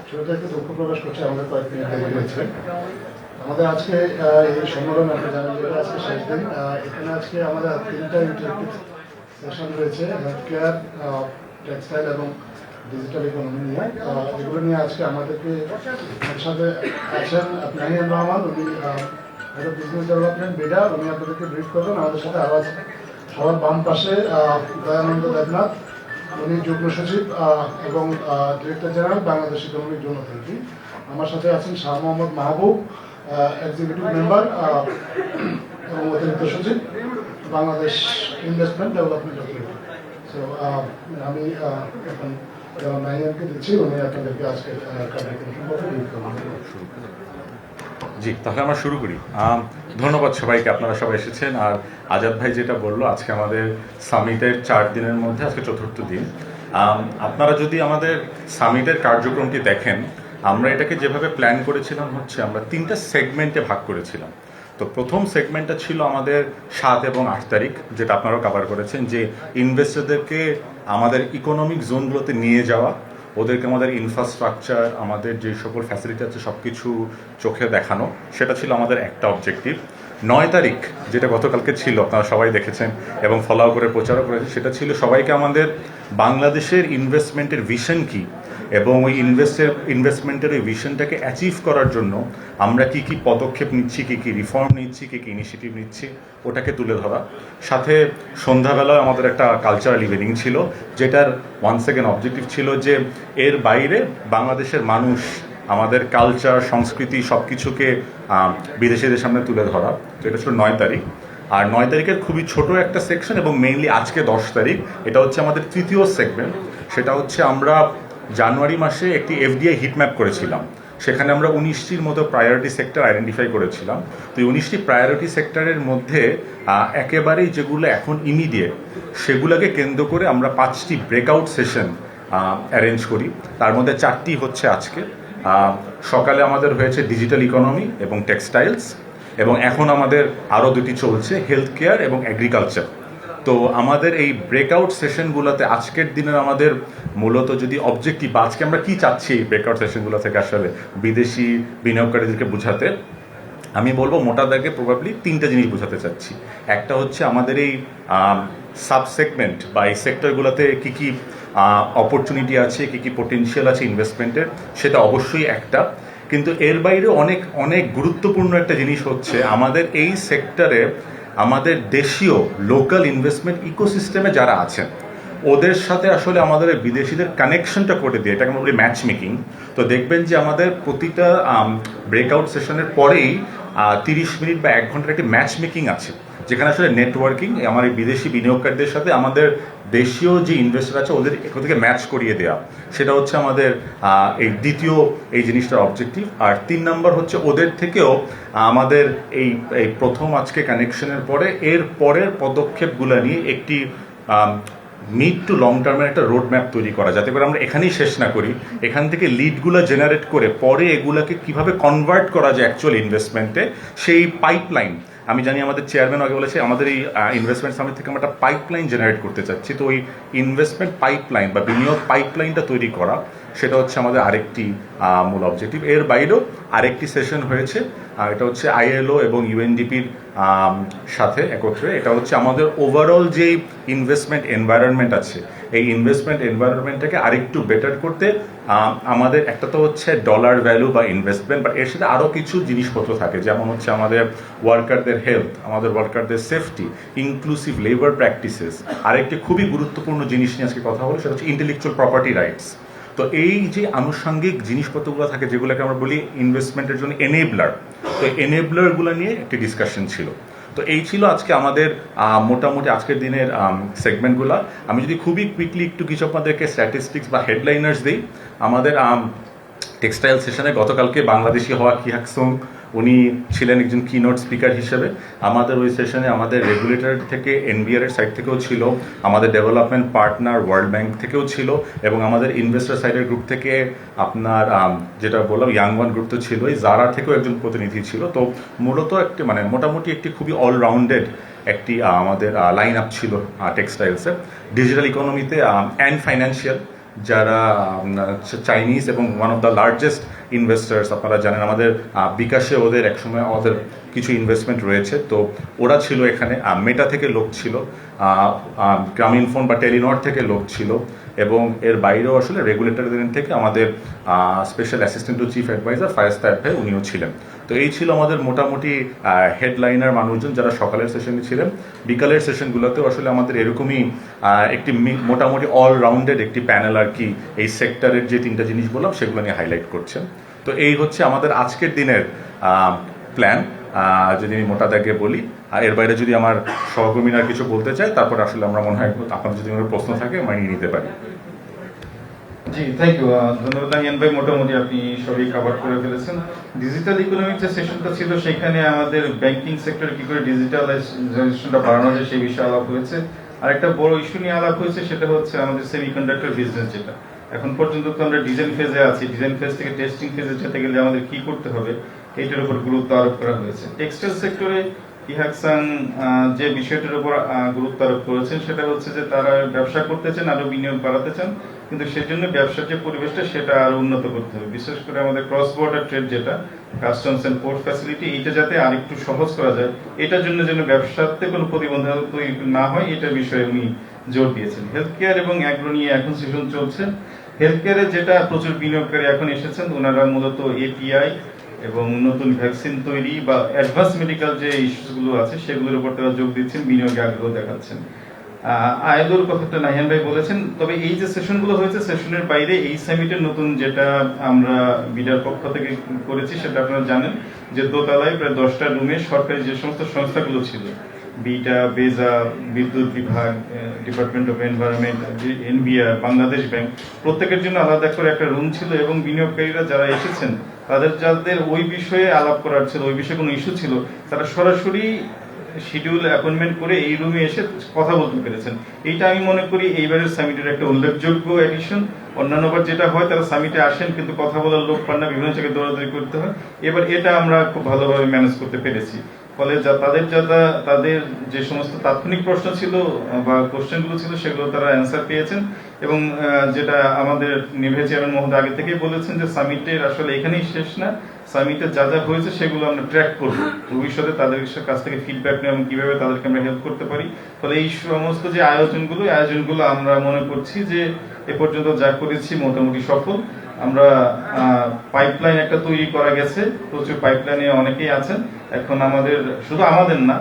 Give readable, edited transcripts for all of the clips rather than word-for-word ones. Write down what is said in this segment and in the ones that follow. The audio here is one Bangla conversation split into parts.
শুরুতে একটু দুঃখ প্রকাশ করছে, আমাদের কয়েক মিনিট দেরি হয়েছে। আমাদের আজকে এই সম্মেলন আপনি জানেন যে আজকে শেষ দিন। এখানে আজকে আমাদের 3টা ইন্টারেক্টিভ সেশন রয়েছে, হেলথ কেয়ার, টেক্সটাইল এবং ডিজিটাল ইকোনমি নিয়ে। এগুলো নিয়ে আজকে আমাদেরকে একসাথে আছেন নাহিয়ান রহমান, উনি head of business development BIDA, উনি আপনাদেরকে ব্রিফ করবেন। আমাদের সাথে আওয়াজ সবার বাম পাশে দয়ানন্দ দেবনাথ, উনি যুগ্ম সচিব এবং director general Bangladesh economic zone authority. আমার সাথে আছেন শাহ মোহাম্মদ মাহবুব, এক্সিকিউটিভ মেম্বার এবং অতিরিক্ত সচিব Bangladesh investment development authority. So আমি এখন নাইয়ানকে দিচ্ছি, উনি আপনাদেরকে আজকে কার্যক্রম সম্পর্কে ব্রিফ করবেন। জি, তাহলে আমরা শুরু করি। ধন্যবাদ সবাইকে, আপনারা সবাই এসেছেন। আর আজাদ ভাই যেটা বললো, আজকে আমাদের সামিটের 4 দিনের মধ্যে আজকে 4র্থ দিন। আপনারা যদি আমাদের সামিটের কার্যক্রমটি দেখেন, আমরা এটাকে যেভাবে প্ল্যান করেছিলাম হচ্ছে আমরা 3টা সেগমেন্টে ভাগ করেছিলাম। তো প্রথম সেগমেন্টটা ছিল আমাদের 7 এবং 8 তারিখ, যেটা আপনারাও কভার করেছেন, যে ইনভেস্টরদেরকে আমাদের ইকোনমিক জোনগুলোতে নিয়ে যাওয়া, ওদেরকে আমাদের ইনফ্রাস্ট্রাকচার, আমাদের যে সকল ফ্যাসিলিটি আছে সব কিছু চোখে দেখানো, সেটা ছিল আমাদের একটা অবজেক্টিভ। 9 তারিখ, যেটা গতকালকে ছিল, আপনারা সবাই দেখেছেন এবং ফলো করে প্রচারও করেছেন, সেটা ছিল সবাইকে আমাদের বাংলাদেশের ইনভেস্টমেন্টের ভিশন কী এবং ওই ইনভেস্টমেন্টের ওই ভিশনটাকে অ্যাচিভ করার জন্য আমরা কি কি পদক্ষেপ নিচ্ছি, কি কি রিফর্ম নিচ্ছি, কি কি ইনিশিয়েটিভ নিচ্ছি, ওটাকে তুলে ধরা। সাথে সন্ধ্যাবেলায় আমাদের একটা কালচারাল ইভেনিং ছিল, যেটার ওয়ান সেকেন্ড অবজেক্টিভ ছিল যে এর বাইরে বাংলাদেশের মানুষ, আমাদের কালচার, সংস্কৃতি সব কিছুকে বিদেশিদের সামনে তুলে ধরা। তো এটা ছিল 9 তারিখ। আর 9 তারিখের খুবই ছোট একটা সেকশন এবং মেইনলি আজকে 10 তারিখ, এটা হচ্ছে আমাদের তৃতীয় সেগমেন্ট। সেটা হচ্ছে আমরা জানুয়ারি মাসে একটি এফডিআই হিটম্যাপ করেছিলাম, সেখানে আমরা 19টির মতো প্রায়োরিটি সেক্টর আইডেন্টিফাই করেছিলাম। তো এই 19টি প্রায়োরিটি সেক্টরের মধ্যে একেবারেই যেগুলো এখন ইমিডিয়েট, সেগুলোকে কেন্দ্র করে আমরা 5টি ব্রেকআউট সেশন অ্যারেঞ্জ করি। তার মধ্যে 4টি হচ্ছে আজকে। সকালে আমাদের হয়েছে ডিজিটাল ইকোনমি এবং টেক্সটাইলস, এবং এখন আমাদের আরও 2টি চলছে, হেলথ কেয়ার এবং এগ্রিকালচার। তো আমাদের এই ব্রেকআউট সেশনগুলোতে আজকের দিনের আমাদের মূলত যদি অবজেক্টিভ, আজকে আমরা কি চাচ্ছি এই ব্রেকআউট সেশনগুলো থেকে আসলে বিদেশি বিনিয়োগকারীদেরকে বোঝাতে, আমি বলবো মোটা দাগে প্রবাবলি 3টে জিনিস বোঝাতে চাচ্ছি। একটা হচ্ছে আমাদের এই সাবসেগমেন্ট বা এই সেক্টরগুলোতে কী কী অপরচুনিটি আছে, কী কী পোটেনশিয়াল আছে ইনভেস্টমেন্টের, সেটা অবশ্যই একটা। কিন্তু এর বাইরে অনেক অনেক গুরুত্বপূর্ণ একটা জিনিস হচ্ছে আমাদের এই সেক্টরে আমাদের দেশীয় লোকাল ইনভেস্টমেন্ট ইকোসিস্টেমে যারা আছেন ওদের সাথে আসলে আমাদের বিদেশিদের কানেকশনটা করে দিয়ে, এটাকে আমরা বলি ম্যাচ মেকিং। তো দেখবেন যে আমাদের প্রতিটা ব্রেকআউট সেশনের পরেই 30 মিনিট বা 1 ঘন্টার একটি ম্যাচ মেকিং আছে, যেখানে আসলে নেটওয়ার্কিং, আমার এই বিদেশি বিনিয়োগকারীদের সাথে আমাদের দেশীয় যে ইনভেস্টর আছে ওদের এখান থেকে ম্যাচ করিয়ে দেওয়া। সেটা হচ্ছে আমাদের এই দ্বিতীয় এই জিনিসটার অবজেক্টিভ। আর 3 নম্বর হচ্ছে ওদের থেকেও আমাদের এই প্রথম আজকে কানেকশনের পরে এর পরের পদক্ষেপগুলো নিয়ে একটি মিড টু লং টার্মের একটা রোড ম্যাপ তৈরি করা, যাতে করে আমরা এখানেই শেষ না করি, এখান থেকে লিডগুলো জেনারেট করে পরে এগুলাকে কিভাবে কনভার্ট করা যায় অ্যাকচুয়াল ইনভেস্টমেন্টে, সেই পাইপলাইন। আমি জানি আমাদের চেয়ারম্যান আগে বলেছে আমাদের এই ইনভেস্টমেন্ট সামিট থেকে আমরা একটা পাইপলাইন জেনারেট করতে চাচ্ছি। তো ওই ইনভেস্টমেন্ট পাইপলাইন বা বিনিয়োগ পাইপলাইনটা তৈরি করা, সেটা হচ্ছে আমাদের আরেকটি মূল অবজেক্টিভ। এর বাইরেও আরেকটি সেশন হয়েছে, এটা হচ্ছে আইএলও এবং ইউএনডিপির সাথে একত্রে। এটা হচ্ছে আমাদের ওভারঅল যে ইনভেস্টমেন্ট এনভায়রনমেন্ট আছে, এই ইনভেস্টমেন্ট এনভায়রনমেন্টটাকে আরেকটু বেটার করতে আমাদের একটা তো হচ্ছে ডলার ভ্যালু বা ইনভেস্টমেন্ট, বাট এর সাথে আরও কিছু জিনিসপত্র থাকে, যেমন হচ্ছে আমাদের ওয়ার্কারদের হেলথ, আমাদের ওয়ার্কারদের সেফটি, ইনক্লুসিভ লেবার প্র্যাকটিসেস। আরেকটি খুবই গুরুত্বপূর্ণ জিনিস নিয়ে আজকে কথা বলি, সেটা হচ্ছে ইন্টেলেকচুয়াল প্রপার্টি রাইটস। তো এই যে আনুষঙ্গিক জিনিসপত্রগুলো থাকে, যেগুলোকে আমরা বলি ইনভেস্টমেন্টের জন্য এনেবলার, তো এনেবলারগুলো নিয়ে একটি ডিসকাশন ছিল। তো এই ছিল আজকে আমাদের মোটামুটি আজকের দিনের সেগমেন্টগুলো। আমি যদি খুবই কুইকলি একটু কিছু আপনাদেরকে স্ট্যাটিস্টিক্স বা হেডলাইনার্স দিই, আমাদের টেক্সটাইল সেশনে গতকালকে বাংলাদেশি হওয়া কিহাকসং, উনি ছিলেন একজন কিনোট স্পিকার হিসেবে। আমাদের ওই সেশনে আমাদের রেগুলেটর থেকে এনবিআর এর সাইড থেকেও ছিল, আমাদের ডেভেলপমেন্ট পার্টনার ওয়ার্ল্ড ব্যাংক থেকেও ছিল, এবং আমাদের ইনভেস্টর সাইডের গ্রুপ থেকে আপনার যেটা বললাম ইয়াং ওয়ান গ্রুপ তো ছিলই, জারা থেকেও একজন প্রতিনিধি ছিল। তো মূলত একটি মোটামুটি একটি খুবই অলরাউন্ডেড একটি আমাদের লাইন আপ ছিল টেক্সটাইলসে। ডিজিটাল ইকোনমিতে অ্যান্ড ফাইন্যান্সিয়াল, যারা চাইনিজ এবং one of the largest investors, আপনারা জানেন আমাদের বিকাশে ওদের একসময় ওদের কিছু ইনভেস্টমেন্ট রয়েছে, তো ওরা ছিল এখানে। মেটা থেকে লোক ছিল, গ্রামীণ ফোন বা টেলিনর থেকে লোক ছিল, এবং এর বাইরেও আসলে রেগুলেটরদের থেকে আমাদের special assistant to chief adviser Fayaz Tayeb ভাই উনিও ছিলেন। তো এই ছিল আমাদের মোটামুটি হেডলাইনার মানুষজন যারা সকালের সেশনে ছিলেন। বিকালের সেশনগুলোতেও আসলে আমাদের এরকমই একটি মোটামুটি অলরাউন্ডেড একটি প্যানেল আর কি এই সেক্টরের যে তিনটা জিনিস বললাম সেগুলো নিয়ে হাইলাইট করছেন। তো এই হচ্ছে আমাদের আজকের দিনের প্ল্যান, যদি আমি মোটা দাগে বলি। আর এর বাইরে যদি আমার সহকর্মীরা কিছু বলতে চায়, তারপর আসলে আমরা মনে হয় আপনাদের যদি কোনো প্রশ্ন থাকে মানিয়ে নিতে পারি। জি, থ্যাংক ইউ, ধন্যবাদ ইয়ান ভাই। মোটামুটি আপনি সবই কভার করে ফেলেছেন। ডিজিটাল ইকোনমিক যে সেশনটা ছিল সেখানে আমাদের ব্যাংকিং সেক্টর কি করে ডিজিটালাইজেশনটা বাড়ানো যায় সেই বিষয়ে আলাপ হয়েছে। আর একটা বড় ইস্যু নিয়ে আলাপ হয়েছে, সেটা হচ্ছে আমাদের সেমিকন্ডাক্টর বিজনেস, যেটা এখন পর্যন্ত তো আমরা ডিজাইন ফেজে আছি। ডিজাইন ফেজ থেকে টেস্টিং ফেজে যেতে গেলে আমাদের কি করতে হবে এইটার উপর গুরুত্ব আরোপ করা হয়েছে। টেক্সটাইল সেক্টরে ইহাকসাং যে বিষয়টার উপর গুরুত্ব আরোপ করেছেন সেটা হচ্ছে যে তারা ব্যবসা করতে চান, আরো বিনিয়োগ বাড়াতে চান, কিন্তু সেজন্য ব্যবসার যে পরিবেশটা সেটা আরো উন্নত করতে হবে। বিশেষ করে আমাদের ক্রস বর্ডার ট্রেড, যেটা কাস্টমস এন্ড পোর্ট ফ্যাসিলিটি, এইটা যাতে আরেকটু সহজ করা যায়, এটার জন্য যেন ব্যবসাতে কোনো প্রতিবন্ধক তৈরি না হয়, এটার বিষয়ে উনি জোর দিয়েছেন। হেলথ কেয়ার এবং অ্যাগ্রো নিয়ে এখন সেশন চলছে। হেলথ কেয়ারে যেটা প্রচুর বিনিয়োগকারী এখন এসেছেন, ওনারা মূলত এপিআই এবং নতুন ভ্যাকসিন তৈরি বা অ্যাডভান্স মেডিকেল যে ইস্যুগুলো আছে সেগুলোর উপর তারা যোগ দিচ্ছেন, বিনিয়োগে আগ্রহ দেখাচ্ছেন। আয়দুর কথাটা নাহিয়ান ভাই বলেছেন। তবে এই যে সেশনগুলো হয়েছে, সেশনের বাইরে এই সামিটের নতুন যেটা আমরা বিডার পক্ষ থেকে করেছি সেটা আপনারা জানেন যে দোতলায় প্রায় 10টা রুমে সরকারি যে সমস্ত সংস্থাগুলো ছিল, বিটা, বেজা, বিদ্যুৎ বিভাগ, department of environment, NBR, Bangladesh bank, প্রত্যেকের জন্য আলাদা করে একটা রুম ছিল, এবং বিনিয়োগকারীরা যারা এসেছেন তাদের যাদের ওই বিষয়ে আলাপ করার ছিল, ওই বিষয়ে কোনো ইস্যু ছিল, তারা সরাসরি শিডিউল অ্যাপয়েন্টমেন্ট করে এই রুমে এসে কথা বলতে পেরেছেন। এইটা আমি মনে করি এইবারের সামিটের একটা উল্লেখযোগ্য এডিশন। অন্যান্যবার যেটা হয় তারা সামিটে আসেন কিন্তু কথা বলার লোক পান না, বিভিন্ন জায়গায় দৌড়াদৌড়ি করতে হয়। এবার এটা আমরা খুব ভালোভাবে ম্যানেজ করতে পেরেছি। ফলে তাদের যে সমস্ত তাৎক্ষণিক প্রশ্ন ছিল বা কোশ্চেনগুলো ছিল সেগুলো তারা অ্যান্সার পেয়েছেন। এবং যেটা আমাদের নিভে চেয়ারম্যান মহোদয় আগে থেকেই বলেছেন যে সামিটের আসলে এখানেই শেষ না, সামিটে যা যা হয়েছে সেগুলো আমরা ট্র্যাক করবো ভবিষ্যতে, তাদের কাছ থেকে ফিডব্যাক নেব এবং কিভাবে তাদেরকে আমরা হেল্প করতে পারি। ফলে এই সমস্ত যে আয়োজনগুলো আমরা মনে করছি যে এ পর্যন্ত যা করেছি মোটামুটি সফল। আমরা পাইপলাইন একটা তৈরি করা গেছে, প্রচুর পাইপলাইনে অনেকেই আছেন। এখন শুধু আমাদের না,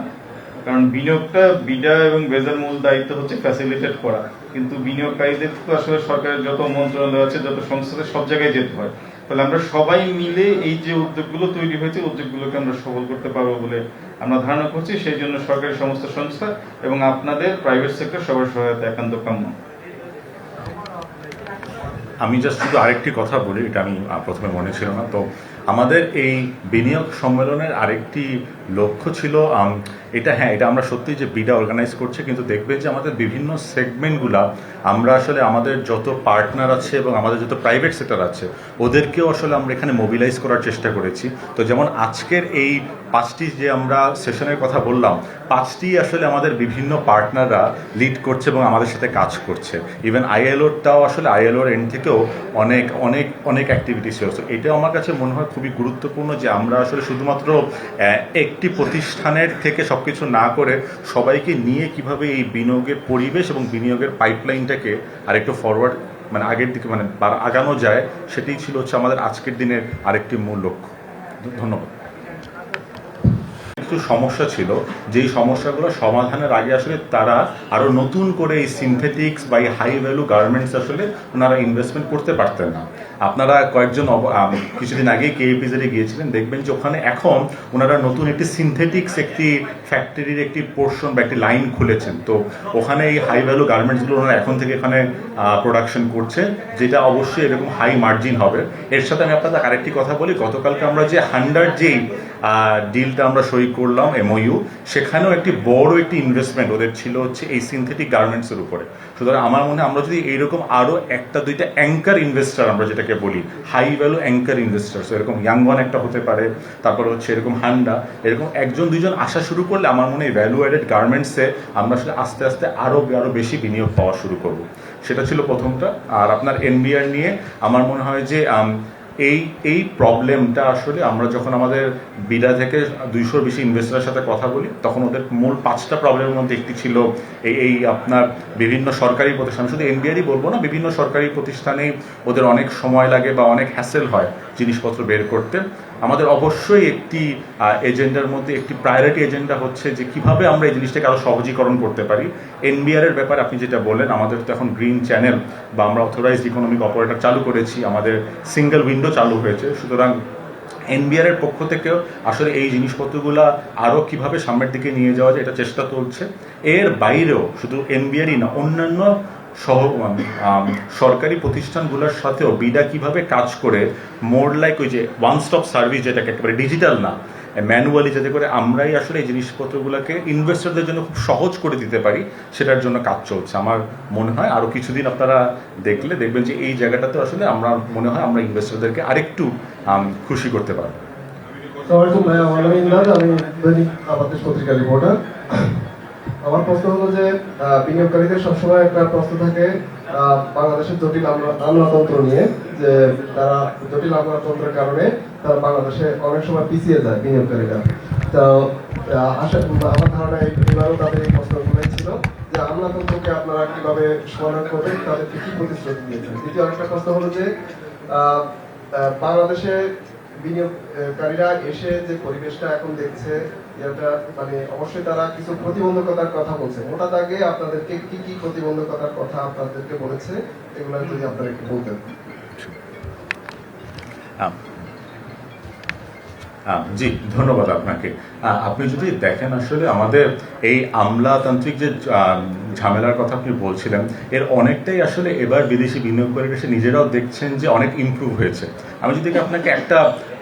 কারণ বিনিয়োগটা বিডা এবং বেজার মূল দায়িত্ব হচ্ছে ফ্যাসিলিটেট করা, কিন্তু বিনিয়োগকারীদের তো আসলে সরকারের যত মন্ত্রণালয় আছে, যত সংস্থাতে সব জায়গায় যেতে হয়। ফলে আমরা সবাই মিলে এই যে উদ্যোগগুলো তৈরি হয়েছে, উদ্যোগগুলোকে আমরা সফল করতে পারবো বলে আমরা ধারণা করছি। সেই জন্য সরকারি সমস্ত সংস্থা এবং আপনাদের প্রাইভেট সেক্টর সবার সহায়তা একান্ত কাম্য। আমি জাস্ট শুধু আরেকটি কথা বলি, এটা আমি প্রথমে মনে ছিল না। তো আমাদের এই বিনিয়োগ সম্মেলনের আরেকটি লক্ষ্য ছিল এটা আমরা সত্যি যে বিডা অর্গানাইজ করছে, কিন্তু দেখবেন যে আমাদের বিভিন্ন সেগমেন্টগুলা আমরা আসলে আমাদের যত পার্টনার আছে এবং আমাদের যত প্রাইভেট সেক্টর আছে ওদেরকেও আসলে আমরা এখানে মোবিলাইজ করার চেষ্টা করেছি। তো যেমন আজকের এই 5টি যে আমরা সেশনের কথা বললাম, 5টি আসলে আমাদের বিভিন্ন পার্টনাররা লিড করছে এবং আমাদের সাথে কাজ করছে। ইভেন আইএলওরটাও আসলে আইএলওর এন্ড থেকেও অনেক অনেক অনেক অ্যাক্টিভিটিস হচ্ছে। এটাও আমার কাছে মনে হয় খুবই গুরুত্বপূর্ণ যে আমরা আসলে শুধুমাত্র একটি প্রতিষ্ঠানের থেকে সব কিছু না করে সবাইকে নিয়ে কিভাবে এই বিনিয়োগের পরিবেশ এবং বিনিয়োগের পাইপলাইনটাকে আরেকটু ফরওয়ার্ড আগের দিকে আগানো যায়, সেটাই ছিল হচ্ছে আমাদের আজকের দিনের আরেকটি মূল লক্ষ্য। ধন্যবাদ। কিছু সমস্যা ছিল, যেই সমস্যাগুলো সমাধানের আগে আসলে তারা আরো নতুন করে এই সিনথেটিক্স বা এই হাই ভ্যালু গার্মেন্টস আসলে ওনারা ইনভেস্টমেন্ট করতে পারতেন না। আপনারা কয়েকজন কিছুদিন আগেই কেএপিজেডে গিয়েছিলেন, দেখবেন যে ওখানে এখন ওনারা নতুন একটি সিনথেটিক্স একটি ফ্যাক্টরির একটি পোর্শন বা একটি লাইন খুলেছেন। তো ওখানে এই হাই ভ্যালু গার্মেন্টসগুলো ওনারা এখন থেকে এখানে প্রোডাকশন করছে, যেটা অবশ্যই এরকম হাই মার্জিন হবে। এর সাথে আমি আপনাদের আরেকটি কথা বলি, গতকালকে আমরা যে 100 যেই ডিলটা আমরা সই করলাম এমওইউ, সেখানেও একটি বড় একটি ইনভেস্টমেন্ট ওদের ছিল হচ্ছে এই সিনথেটিক গার্মেন্টসের উপরে। সুতরাং আমার মনে হয় আমরা যদি এইরকম আরও একটা দুইটা অ্যাঙ্কার ইনভেস্টার, আমরা যেটাকে বলি হাই ভ্যালু অ্যাঙ্কার ইনভেস্টার, এরকম ইয়াংওয়ান একটা হতে পারে, তারপর হচ্ছে এরকম হান্ডা, এরকম একজন দুইজন আসা শুরু করলে আমার মনে হয় ভ্যালু অ্যাডেড গার্মেন্টসে আমরা আসলে আস্তে আস্তে আরও বেশি বিনিয়োগ পাওয়া শুরু করবো। সেটা ছিল প্রথমটা। আর আপনার এনবিআর নিয়ে আমার মনে হয় যে এই প্রবলেমটা আসলে আমরা যখন আমাদের বিডা থেকে 200-র বেশি ইনভেস্টরের সাথে কথা বলি, তখন ওদের মূল 5টা প্রবলেমের মধ্যে একটি ছিল এই আপনার বিভিন্ন সরকারি প্রতিষ্ঠান, শুধু এনবিআরই বলবো না, বিভিন্ন সরকারি প্রতিষ্ঠানেই ওদের অনেক সময় লাগে বা অনেক হ্যাসেল হয় জিনিসপত্র বের করতে। আমাদের অবশ্যই একটি এজেন্ডার মধ্যে একটি প্রায়োরিটি এজেন্ডা হচ্ছে যে কিভাবে আমরা এই জিনিসটাকে আরও সহজীকরণ করতে পারি। এনবিআর এর ব্যাপারে আপনি যেটা বললেন, আমাদের তো এখন গ্রিন চ্যানেল বা আমরা অথরাইজড ইকোনমিক অপারেটর চালু করেছি, আমাদের সিঙ্গেল উইন্ডো চালু হয়েছে। সুতরাং এনবিআর এর পক্ষ থেকেও আসলে এই জিনিসপত্রগুলো আরও কিভাবে সামনের দিকে নিয়ে যাওয়া যায় এটা চেষ্টা চলছে। এর বাইরেও শুধু এনবিআরই না, অন্যান্য সরকারি প্রতিষ্ঠানগুলোর সাথেও বিডা কিভাবে কাজ করে মোর লাইক ওই যে ওয়ান স্টপ সার্ভিস, যেটাকে একেবারে ডিজিটাল না, ম্যানুয়ালি, যাতে করে আমরাই আসলে এই জিনিসপত্রগুলোকে ইনভেস্টরদের জন্য খুব সহজ করে দিতে পারি, সেটার জন্য কাজ চলছে। আমার মনে হয় আরও কিছুদিন আপনারা দেখবেন যে এই জায়গাটাতে আসলে আমরা মনে হয় আমরা ইনভেস্টরদেরকে আরেকটু খুশি করতে পারবো। আমার নাম ইমরান, আমি দৈনিক বাংলাদেশ পত্রিকার রিপোর্টার। আমার প্রশ্ন হলো যে বিনিয়োগকারীদের সবসময় একটা প্রশ্ন থাকে বাংলাদেশের জটিল আমলাতন্ত্র নিয়ে, যে তারা জটিল আমলাতন্ত্রের কারণে তারা বাংলাদেশে অনেক সময় পিছিয়ে যায় বিনিয়োগকারীরা। তো আমার ধারণা এবারও তাদের এই প্রশ্নগুলোই ছিল যে আমলাতন্ত্রকে আপনারা কিভাবে সমাধান করবেন, তাদেরকে কি প্রতিশ্রুতি দিয়েছেন। দ্বিতীয় আরেকটা প্রশ্ন হলো যে বাংলাদেশে বিনিয়োগকারীরা এসে যে পরিবেশটা এখন দেখছে, এটা মানে অবশ্যই তারা কিছু প্রতিবন্ধকতার কথা বলছে। মোটা দাগে আপনাদেরকে কি কি প্রতিবন্ধকতার কথা আপনাদেরকে বলেছে, এগুলো যদি আপনারা একটু বলতেন। জি, ধন্যবাদ আপনাকে। আপনি যদি দেখেন আসলে আমাদের এই আমলাতান্ত্রিক যে ঝামেলার কথা আপনি বলছিলেন, এর অনেকটাই আসলে এবার বিদেশি বিনিয়োগকারীরা এসে নিজেরাও দেখছেন যে অনেক ইমপ্রুভ হয়েছে। আমি যদি আপনাকে একটা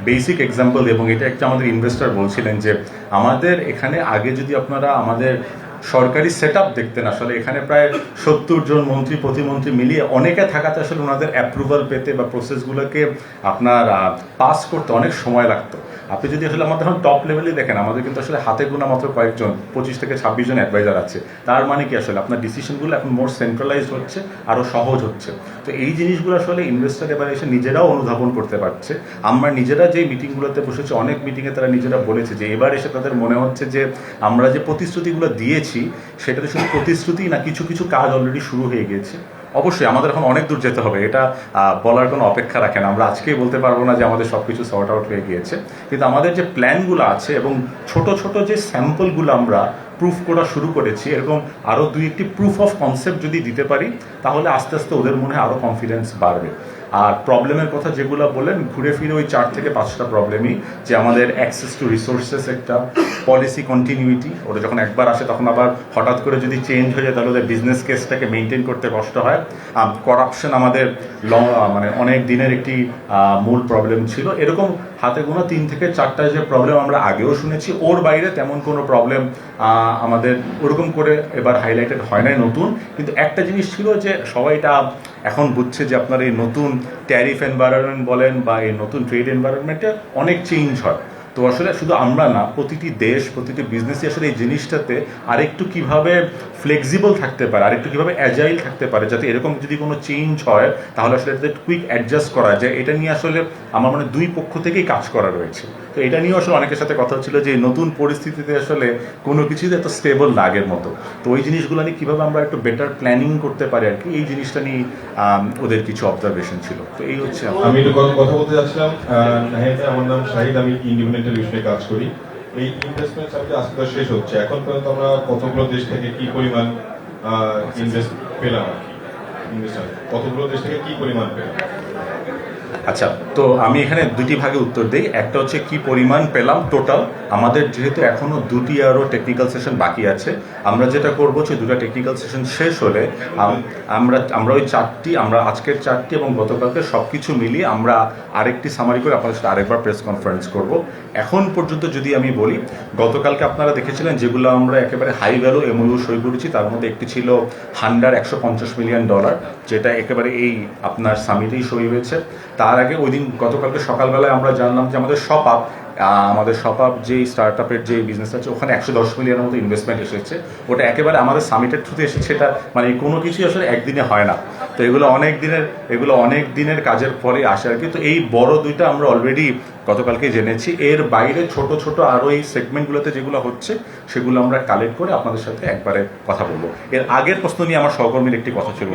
বেসিক এক্সাম্পল, এবং এটা একটা আমাদের ইনভেস্টর বলছিলেন যে আমাদের এখানে আগে যদি আপনারা আমাদের সরকারি সেট আপ দেখতেন, আসলে এখানে প্রায় 70 জন মন্ত্রী প্রতিমন্ত্রী মিলিয়ে অনেকে থাকাতে আসলে ওনাদের অ্যাপ্রুভাল পেতে বা প্রসেসগুলোকে আপনার পাস করতে অনেক সময় লাগতো। আপনি যদি আসলে আমাদের এখন টপ লেভেলে দেখেন, আমাদের কিন্তু আসলে হাতে গোনা মাত্র কয়েকজন, 25 থেকে 26 জন অ্যাডভাইজার আছে। তার মানে কি আসলে আপনার ডিসিশনগুলো এখন মোর সেন্ট্রালাইজড হচ্ছে, আরও সহজ হচ্ছে। তো এই জিনিসগুলো আসলে ইনভেস্টর এবার এসে নিজেরাও অনুধাবন করতে পারছে। আমরা নিজেরা যে মিটিংগুলোতে বসেছি, অনেক মিটিংয়ে তারা নিজেরা বলেছে যে এবার এসে তাদের মনে হচ্ছে যে আমরা যে প্রতিশ্রুতিগুলো দিয়েছি সেটাতে শুধু প্রতিশ্রুতি না, কিছু কিছু কাজ অলরেডি শুরু হয়ে গিয়েছে। অবশ্যই আমাদের এখন অনেক দূর যেতে হবে, এটা বলার কোনো অপেক্ষা রাখে না। আমরা আজকেই বলতে পারবো না যে আমাদের সব কিছু সর্ট আউট হয়ে গিয়েছে, কিন্তু আমাদের যে প্ল্যানগুলো আছে এবং ছোট ছোট যে স্যাম্পলগুলো আমরা প্রুফ করা শুরু করেছি, এরকম আরও 2-1টি প্রুফ অফ কনসেপ্ট যদি দিতে পারি, তাহলে আস্তে আস্তে ওদের মনে আরও কনফিডেন্স বাড়বে। আর প্রবলেমের কথা যেগুলো বললেন, ঘুরে ফিরে ওই 4 থেকে 5টা প্রবলেমই, যে আমাদের অ্যাক্সেস টু রিসোর্সেস, একটা পলিসি কন্টিনিউইটি, ওটা যখন একবার আসে তখন আবার হঠাৎ করে যদি চেঞ্জ হয়ে যায় তাহলে ওদের বিজনেস কেসটাকে মেনটেন করতে কষ্ট হয়। করাপশন আমাদের মানে অনেক দিনের একটি মূল প্রবলেম ছিল। এরকম হাতে গোনা 3 থেকে 4টা যে প্রবলেম আমরা আগেও শুনেছি, ওর বাইরে তেমন কোনো প্রবলেম আমাদের ওরকম করে এবার হাইলাইটেড হয় নাই নতুন। কিন্তু একটা জিনিস ছিল যে সবাইটা এখন বুঝছে যে আপনার এই নতুন ট্যারিফ এনভায়রনমেন্ট বলেন বা এই নতুন ট্রেড এনভায়রনমেন্টে অনেক চেঞ্জ হয়। তো আসলে শুধু আমরা না, প্রতিটি দেশ, প্রতিটি বিজনেসই আসলে এই জিনিসটাতে আরেকটু কিভাবে ফ্লেক্সিবল থাকতে পারে, আরেকটু কিভাবে অ্যাজাইল থাকতে পারে, যাতে এরকম যদি কোনো চেঞ্জ হয় তাহলে আসলে এটাতে কুইক অ্যাডজাস্ট করা যায়। এটা নিয়ে আসলে আমার মনে 2 পক্ষ থেকেই কাজ করা রয়েছে। তো এটা নিয়েও আসলে অনেকের সাথে কথা হচ্ছিল যে নতুন পরিস্থিতিতে আসলে কোনো কিছুই এত স্টেবল না আগের মতো। তো ওই জিনিসগুলো নিয়ে কীভাবে আমরা একটু বেটার প্ল্যানিং করতে পারি আর কি, এই জিনিসটা নিয়ে ওদের কিছু অবজারভেশন ছিল। তো এই হচ্ছে আমি একটু কথা বলতে যাচ্ছিলাম। আমার নাম শাহিদ, আমি ইন্ডিপেন্ডেন্ট টেলিভিশনে কাজ করি। এই ইনভেস্টমেন্ট সার্ভে আজকে তো শেষ হচ্ছে, এখন পর্যন্ত আমরা কতগুলো দেশ থেকে কি পরিমাণ ইনভেস্ট পেলাম, কতগুলো দেশ থেকে কি পরিমাণ পেলাম? আচ্ছা, তো আমি এখানে 2টি ভাগে উত্তর দিই। একটা হচ্ছে কি পরিমাণ পেলাম টোটাল। আমাদের যেহেতু এখনও 2টি আরও টেকনিক্যাল সেশন বাকি আছে, আমরা যেটা করবো যে 2টা টেকনিক্যাল সেশন শেষ হলে আমরা ওই 4টি, আমরা আজকের 4টি এবং গতকালকে সব কিছু মিলিয়ে আমরা আরেকটি সামারি করে আপনাদের সাথে আরেকবার প্রেস কনফারেন্স করব। এখন পর্যন্ত যদি আমি বলি, গতকালকে আপনারা দেখেছিলেন যেগুলো আমরা একেবারে হাই ভ্যালু এমওইউ সই করেছি, তার মধ্যে একটি ছিল হান্ডার $150 মিলিয়ন, যেটা একেবারে এই আপনার সামিটেই সই হয়েছে। তার আগে ওই দিন গতকালকে সকালবেলায় আমরা জানলাম যে আমাদের সব আপ আমাদের শপআপ যেই স্টার্ট আপের যে বিজনেস আছে ওখানে 110 মিলিয়নের মতো ইনভেস্টমেন্ট এসেছে। ওটা একেবারে আমাদের সামিটের থ্রুতে এসেছে। এটা মানে কোনো কিছুই আসলে একদিনে হয় না, তো এগুলো অনেক দিনের কাজের ফলে আসে আর কি। তো এই বড় দুইটা আমরা অলরেডি গতকালকে জেনেছি। এর বাইরে ছোট ছোট আরও এই সেগমেন্টগুলোতে যেগুলো হচ্ছে সেগুলো আমরা কালেক্ট করে আপনাদের সাথে একবারে কথা বলবো। এর আগের প্রশ্ন নিয়ে আমার সহকর্মীর একটি কথা ছিল।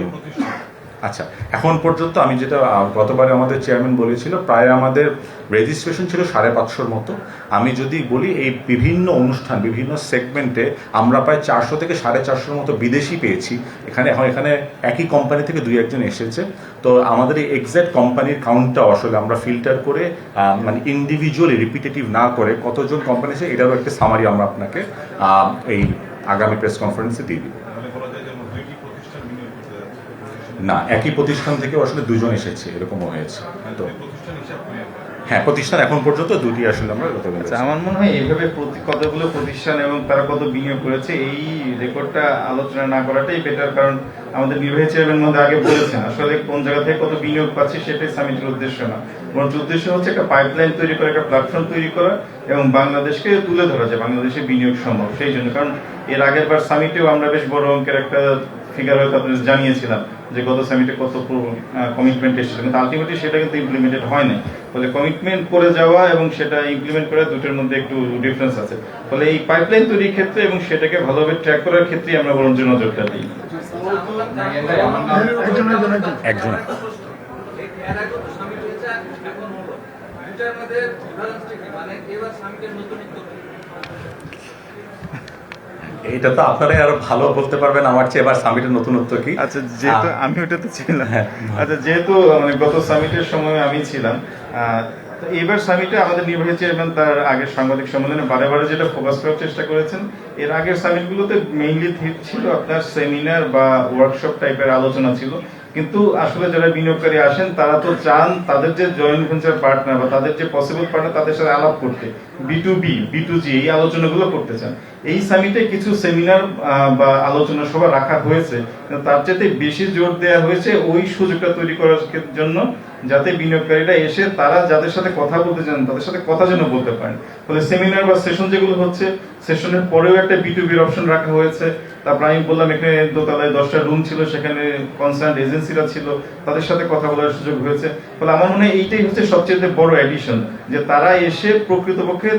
আচ্ছা, এখন পর্যন্ত আমি যেটা গতবারে আমাদের চেয়ারম্যান বলেছিল, প্রায় আমাদের রেজিস্ট্রেশন ছিল 550-র মতো। আমি যদি বলি এই বিভিন্ন অনুষ্ঠান বিভিন্ন সেগমেন্টে আমরা প্রায় 400 থেকে 450-র মতো বিদেশি পেয়েছি। এখানে একই কোম্পানি থেকে 2-1 জন এসেছে। তো আমাদের এই এক্সাক্ট কোম্পানির কাউন্টটাও আসলে আমরা ফিল্টার করে মানে ইন্ডিভিজুয়ালি রিপিটেটিভ না করে কতজন কোম্পানি এসে এটারও একটা সামারি আমরা আপনাকে এই আগামী প্রেস কনফারেন্সে দিয়ে দিব। না, একই প্রতিষ্ঠান থেকে আসলে 2 জন এসেছে, এরকমও হয়েছে। তো হ্যাঁ, প্রতিষ্ঠান এখন পর্যন্ত 2টি আসলে আমরা আচ্ছা, আমার মনে হয় এইভাবে কতগুলো প্রতিষ্ঠান এবং তারা কত বিনিয়োগ করেছে এই রেকর্ডটা আলোচনা না করাটাই বেটার, কারণ আমাদের নির্বাহী চেয়ারম্যান মধ্যে আগে বলেছেন আসলে কোন জায়গা থেকে কত বিনিয়োগ পাচ্ছে সেটাই সামিটের উদ্দেশ্য না, বরং উদ্দেশ্য হচ্ছে একটা পাইপলাইন তৈরি করা, একটা প্ল্যাটফর্ম তৈরি করা এবং বাংলাদেশকে তুলে ধরা যায় বাংলাদেশে বিনিয়োগ সম্ভব। সেই জন্য, কারণ এর আগের বার সামিটেও আমরা বেশ বড় অঙ্কের একটা ফিগার হয়তো আপনাদের জানিয়েছিলাম যে গত সামিটে কত কমিটমেন্ট এসেছিল, কিন্তু আলটিমেটলি সেটা কিন্তু ইমপ্লিমেন্টেড হয় না। ফলে কমিটমেন্ট করে যাওয়া এবং সেটা ইমপ্লিমেন্ট করা দুটোর মধ্যে একটু ডিফারেন্স আছে। ফলে এই পাইপলাইন তৈরির ক্ষেত্রে এবং সেটাকে ভালোভাবে ট্র্যাক করার ক্ষেত্রে আমরা বরঞ্চ নজরটা দিই। একজন এটা তো আপনারাই আরো ভালো বলতে পারবেন আমার চেয়ে, এবার সামিটের নতুনত্ব কি। আচ্ছা, যেহেতু আমি ওটাতে ছিলাম, আচ্ছা যেহেতু মানে গত সামিটের সময় আমি ছিলাম, তো এবার সামিটে আমাদের নির্বাহী চেয়ারম্যান তার আগের সাংবাদিক সম্মেলনে বারে বারে যেটা ফোকাস করার চেষ্টা করেছেন, এর আগের সামিটগুলোতে মেইনলি ছিল আপনার সেমিনার বা ওয়ার্কশপ টাইপের আলোচনা ছিল, কিন্তু আসলে যারা বিনিয়োগকারী আসেন তারা তো চান তাদের যে জয়েন্ট ভেঞ্চার পার্টনার বা তাদের যে পসিবল পার্টনার তাদের সাথে আলাপ করতে, B2B B2G এই আলোচনাগুলো করতে চান। এই সামিটে কিছু সেমিনার বা আলোচনা সভা রাখা হয়েছে, তার চাইতে বেশি জোর দেওয়া হয়েছে ওই সুযোগটা তৈরি করার জন্য, যাতে বিনিয়োগকারীরা এসে তারা যাদের সাথে কথা বলতে চান তাদের সাথে কথা যেন বলতে পারেন। ফলে সেমিনার বা সেশন যেগুলো হচ্ছে, সেশনের পরেও একটা B2B অপশন রাখা হয়েছে। তারপর আমি বললাম এখানে দোতলায় 10টা রুম ছিল, সেখানে কনসার্ন এজেন্সিরা ছিল, তাদের সাথে কথা বলার সুযোগ হয়েছে। ফলে আমার মনে হয় এইটাই হচ্ছে সবচেয়ে বড় অ্যাডিশন, যে তারা এসে প্রকৃতপক্ষে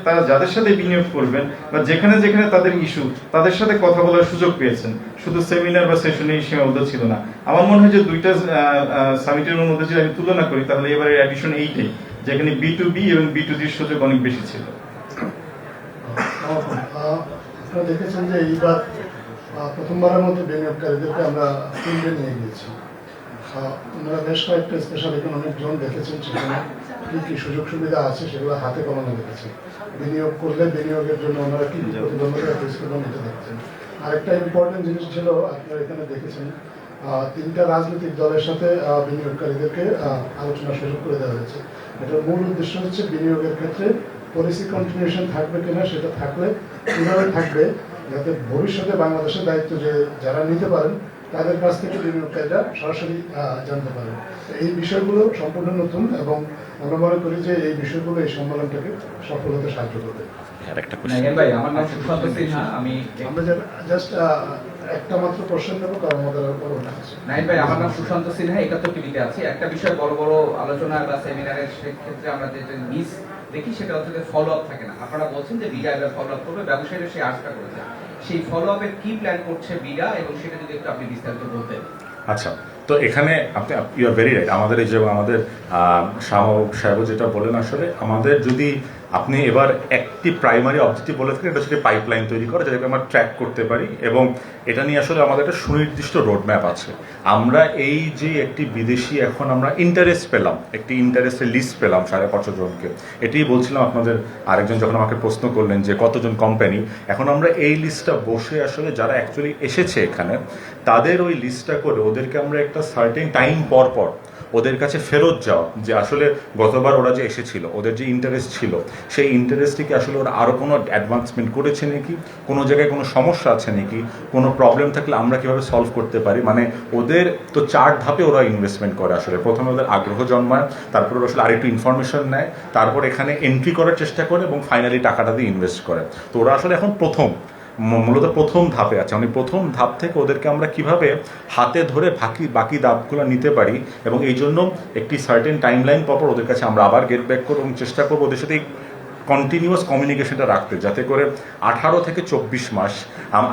তারা যাদের সাথে বিনিয়োগ করবেন বা যেখানে যেখানে তাদের ইস্যু তাদের সাথে কথা বলার সুযোগ পেয়েছেন, শুধু সেমিনার বা সেশনেই সীমাবদ্ধ ছিল না। আমার মনে হয় যে দুইটা সামিটের মধ্যে যদি আমি তুলনা করি তাহলে এবারে অ্যাডিশন এইটাই, যেখানে B2B এবং B2G সুযোগ অনেক বেশি ছিল। আপনারা দেখেছেন যে এইবার প্রথমবারের মতো বিনিয়োগকারীদেরকে আমরা ফিল্ডে নিয়ে গিয়েছি। আপনারা বেশ কয়েকটা স্পেশাল ইকোনমিক জোন দেখেছেন, সেখানে কী কী সুযোগ সুবিধা আছে সেগুলো হাতে কলমে দেখেছেন। বিনিয়োগ করলে বিনিয়োগের জন্য ওনারা কী কী প্রতিবন্ধকতা ফেস করবেন এটা দেখছেন। আরেকটা ইম্পর্টেন্ট জিনিস ছিল, আপনারা এখানে দেখেছেন 3টা রাজনৈতিক দলের সাথে বিনিয়োগকারীদেরকে আলোচনার সুযোগ করে দেওয়া হয়েছে। এটার মূল উদ্দেশ্য হচ্ছে বিনিয়োগের ক্ষেত্রে পলিসি কন্টিনিউশন থাকবে কিনা, সেটা থাকলে কীভাবে থাকবে, যাতে ভবিষ্যতে বাংলাদেশের দায়িত্ব যে যারা নিতে পারেন তাদের কাছ থেকে বিনিয়োগকারীরা সরাসরি জানতে পারেন। এই বিষয়গুলো সম্পূর্ণ নতুন এবং আমরা মনে করি যে এই বিষয়গুলো এই সম্মেলনটাকে সফল হতে সাহায্য করবে। আমরা জাস্ট একটা মাত্র কোশ্চেন নেবো, কারণ আমাদের নাইন ভাই, আমার নাম সুশান্ত সিনহা, 71 টিভিতে আছি। একটা বিষয় বড় বড় আলোচনা বা সেমিনারের ক্ষেত্রে আমরা যেটা মিস দেখি সেটা হচ্ছে যে ফলো আপ থাকে না। আপনারা বলছেন যে বিডা এবার ফলো আপ করবে, ব্যবসায়ীরা সেই আশটা করেছে, সেই ফলো আপের কি প্ল্যান করছে বিডা, এবং সেটা যদি একটু আপনি বিস্তারিত বলতেন। আচ্ছা, তো এখানে আপনি ইউ আর ভেরি রাইট। আমাদের এই যে আমাদের সাহেব যেটা বলেন, আসলে আমাদের যদি আপনি এবার একটি প্রাইমারি অবজেক্টিভ বলে থাকেন, এটা হচ্ছে পাইপলাইন তৈরি করা, যাতে আমরা ট্র্যাক করতে পারি, এবং এটা নিয়ে আসলে আমাদের একটা সুনির্দিষ্ট রোডম্যাপ আছে। আমরা এই যে একটি বিদেশি এখন আমরা ইন্টারেস্ট পেলাম, একটি ইন্টারেস্টের লিস্ট পেলাম 550 জনকে, এটাই বলছিলাম আপনাদের আরেকজন যখন আমাকে প্রশ্ন করলেন যে কতজন কোম্পানি, এখন আমরা এই লিস্টটা বসে আসলে যারা অ্যাকচুয়ালি এসেছে এখানে তাদের ওই লিস্টটা করে ওদেরকে আমরা একটা সার্টেন টাইম পর পর ওদের কাছে ফেরত যাওয়া যে আসলে গতবার ওরা যে এসেছিল ওদের যে ইন্টারেস্ট ছিল সেই ইন্টারেস্টে কি আসলে ওরা আরও কোনো অ্যাডভান্সমেন্ট করেছে নাকি, কোনো জায়গায় কোনো সমস্যা আছে নাকি, কোনো প্রবলেম থাকলে আমরা কীভাবে সলভ করতে পারি। মানে ওদের তো 4 ধাপে ওরা ইনভেস্টমেন্ট করে আসলে। প্রথমে ওদের আগ্রহ জন্মায়, তারপর ওরা আসলে আরেকটু ইনফরমেশন নেয়, তারপর এখানে এন্ট্রি করার চেষ্টা করে এবং ফাইনালি টাকাটা দিয়ে ইনভেস্ট করে। তো ওরা আসলে এখন মূলত প্রথম ধাপে আছে। মানে প্রথম ধাপ থেকে ওদেরকে আমরা কিভাবে হাতে ধরে বাকি ধাপগুলো নিতে পারি এবং এই জন্য একটি সার্টেন টাইমলাইন পর ওদের কাছে আমরা আবার গেট ব্যাক করবো এবং চেষ্টা করবো ওদের সাথে কন্টিনিউয়াস কমিউনিকেশনটা রাখতে, যাতে করে 18 থেকে 24 মাস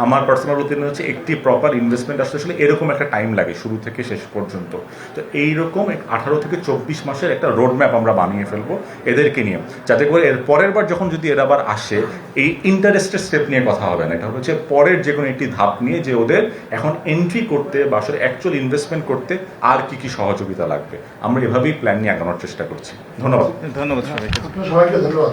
আমার পার্সোনাল ওপিনিয়ন হচ্ছে একটি প্রপার ইনভেস্টমেন্ট আসলে এরকম একটা টাইম লাগে শুরু থেকে শেষ পর্যন্ত। তো এইরকম 18 থেকে 24 মাসের একটা রোড ম্যাপ আমরা বানিয়ে ফেলবো এদেরকে নিয়ে, যাতে করে এর পরের বার যখন যদি এরা আবার আসে এই ইন্টারেস্টের স্টেপ নিয়ে কথা হবে না, এটা হচ্ছে পরের যে কোনো একটি ধাপ নিয়ে যে ওদের এখন এন্ট্রি করতে বা আসলে অ্যাকচুয়াল ইনভেস্টমেন্ট করতে আর কি সহযোগিতা লাগবে। আমরা এভাবেই প্ল্যান নিয়ে আগানোর চেষ্টা করছি। ধন্যবাদ। ধন্যবাদ সবাইকে। আপনার সবাইকে ধন্যবাদ।